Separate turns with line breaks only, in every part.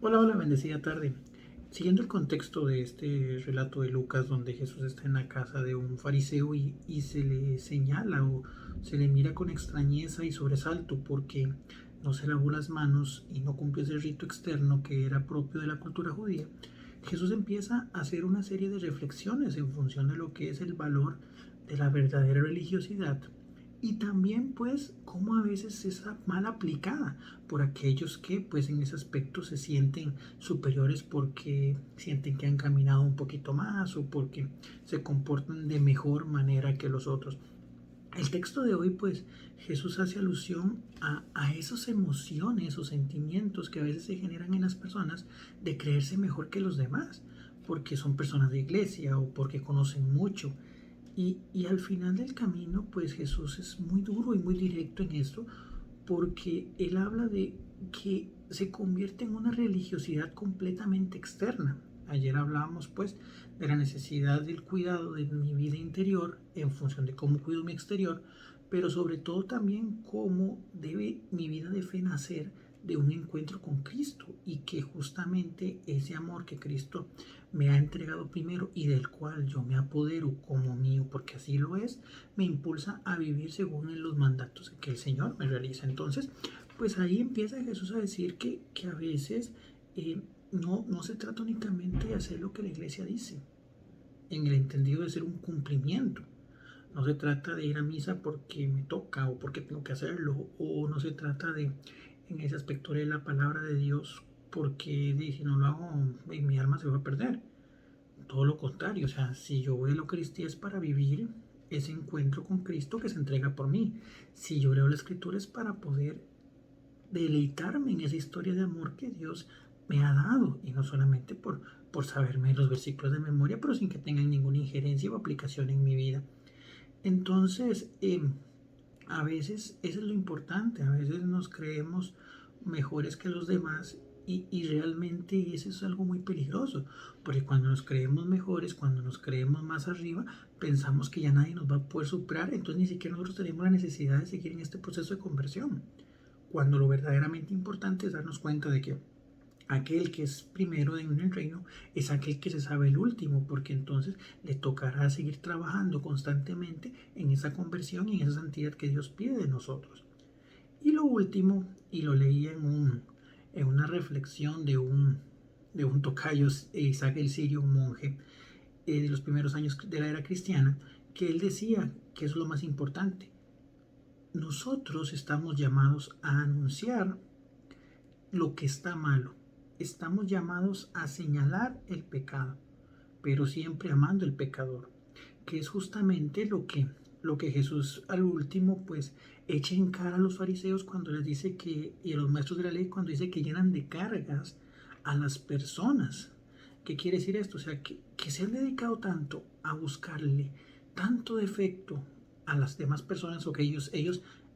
Hola, hola, bendecida tarde. Siguiendo el contexto de este relato de Lucas, donde Jesús está en la casa de un fariseo y se le señala o se le mira con extrañeza y sobresalto porque no se lavó las manos y no cumplió ese rito externo que era propio de la cultura judía, Jesús empieza a hacer una serie de reflexiones en función de lo que es el valor de la verdadera religiosidad y también pues cómo a veces es mal aplicada por aquellos que pues en ese aspecto se sienten superiores porque sienten que han caminado un poquito más o porque se comportan de mejor manera que los otros. El texto de hoy, pues, Jesús hace alusión a esas emociones o sentimientos que a veces se generan en las personas de creerse mejor que los demás, porque son personas de iglesia o porque conocen mucho. Y al final del camino, pues Jesús es muy duro y muy directo en esto, porque él habla de que se convierte en una religiosidad completamente externa. Ayer hablábamos pues de la necesidad del cuidado de mi vida interior en función de cómo cuido mi exterior, pero sobre todo también cómo debe mi vida de fe nacer de un encuentro con Cristo y que justamente ese amor que Cristo me ha entregado primero y del cual yo me apodero como mío, porque así lo es, me impulsa a vivir según los mandatos que el Señor me realiza. Entonces, pues ahí empieza Jesús a decir que a veces no se trata únicamente de hacer lo que la iglesia dice, en el entendido de ser un cumplimiento. No se trata de ir a misa porque me toca o porque tengo que hacerlo, o no se trata de, en ese aspecto de la palabra de Dios, porque si no lo hago, mi alma se va a perder. Todo lo contrario, o sea, si yo voy a la Eucaristía es para vivir ese encuentro con Cristo que se entrega por mí. Si yo leo la Escritura es para poder deleitarme en esa historia de amor que Dios me ha dado, y no solamente por saberme los versículos de memoria, pero sin que tengan ninguna injerencia o aplicación en mi vida. Entonces, a veces eso es lo importante, a veces nos creemos mejores que los demás y realmente eso es algo muy peligroso, porque cuando nos creemos mejores, cuando nos creemos más arriba, pensamos que ya nadie nos va a poder superar, entonces ni siquiera nosotros tenemos la necesidad de seguir en este proceso de conversión, cuando lo verdaderamente importante es darnos cuenta de que aquel que es primero en el reino es aquel que se sabe el último, porque entonces le tocará seguir trabajando constantemente en esa conversión y en esa santidad que Dios pide de nosotros. Y lo último, y lo leí en una reflexión de un tocayo, Isaac el Sirio, un monje de los primeros años de la era cristiana, que él decía que es lo más importante. Nosotros estamos llamados a anunciar lo que está malo. Estamos llamados a señalar el pecado, pero siempre amando el pecador, que es justamente lo que Jesús al último pues echa en cara a los fariseos cuando les dice que, y a los maestros de la ley cuando dice que llenan de cargas a las personas. ¿Qué quiere decir esto? O sea, que se han dedicado tanto a buscarle tanto defecto a las demás personas o que ellos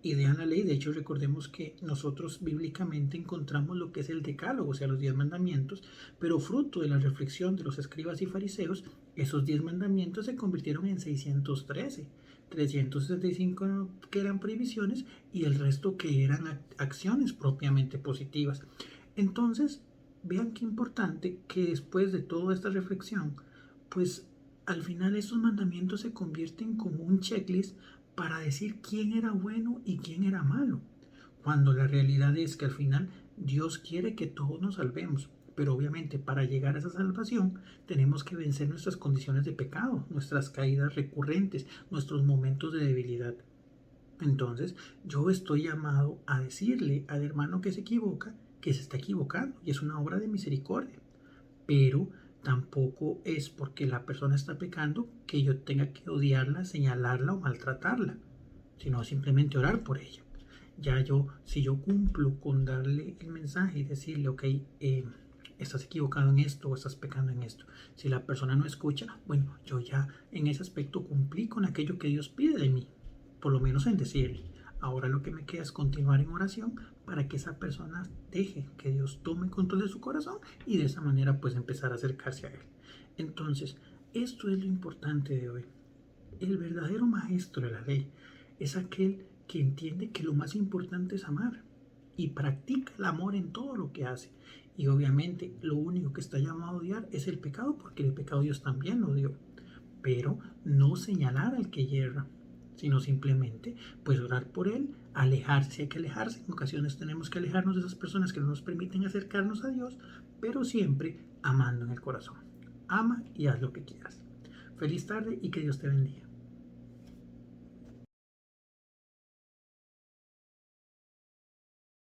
idean la ley. De hecho, recordemos que nosotros bíblicamente encontramos lo que es el decálogo, o sea, los 10 mandamientos, pero fruto de la reflexión de los escribas y fariseos, esos 10 mandamientos se convirtieron en 613. 365 que eran prohibiciones y el resto que eran acciones propiamente positivas. Entonces, vean qué importante que después de toda esta reflexión, pues al final estos mandamientos se convierten como un checklist para decir quién era bueno y quién era malo, cuando la realidad es que al final Dios quiere que todos nos salvemos, pero obviamente para llegar a esa salvación tenemos que vencer nuestras condiciones de pecado, nuestras caídas recurrentes, nuestros momentos de debilidad. Entonces yo estoy llamado a decirle al hermano que se equivoca que se está equivocando y es una obra de misericordia, pero tampoco es porque la persona está pecando que yo tenga que odiarla, señalarla o maltratarla, sino simplemente orar por ella. Ya yo, si yo cumplo con darle el mensaje y decirle, ok, estás equivocado en esto o estás pecando en esto. Si la persona no escucha, bueno, yo ya en ese aspecto cumplí con aquello que Dios pide de mí, por lo menos en decirle. Ahora lo que me queda es continuar en oración para que esa persona deje que Dios tome control de su corazón y de esa manera pues empezar a acercarse a Él. Entonces, esto es lo importante de hoy. El verdadero maestro de la ley es aquel que entiende que lo más importante es amar y practica el amor en todo lo que hace Y obviamente lo único que está llamado a odiar es el pecado, porque el pecado Dios también lo odió. Pero no señalar al que yerra, sino simplemente pues orar por él, alejarse. Si hay que alejarse, en ocasiones tenemos que alejarnos de esas personas que no nos permiten acercarnos a Dios, pero siempre amando en el corazón. Ama y haz lo que quieras. Feliz tarde y que Dios te bendiga.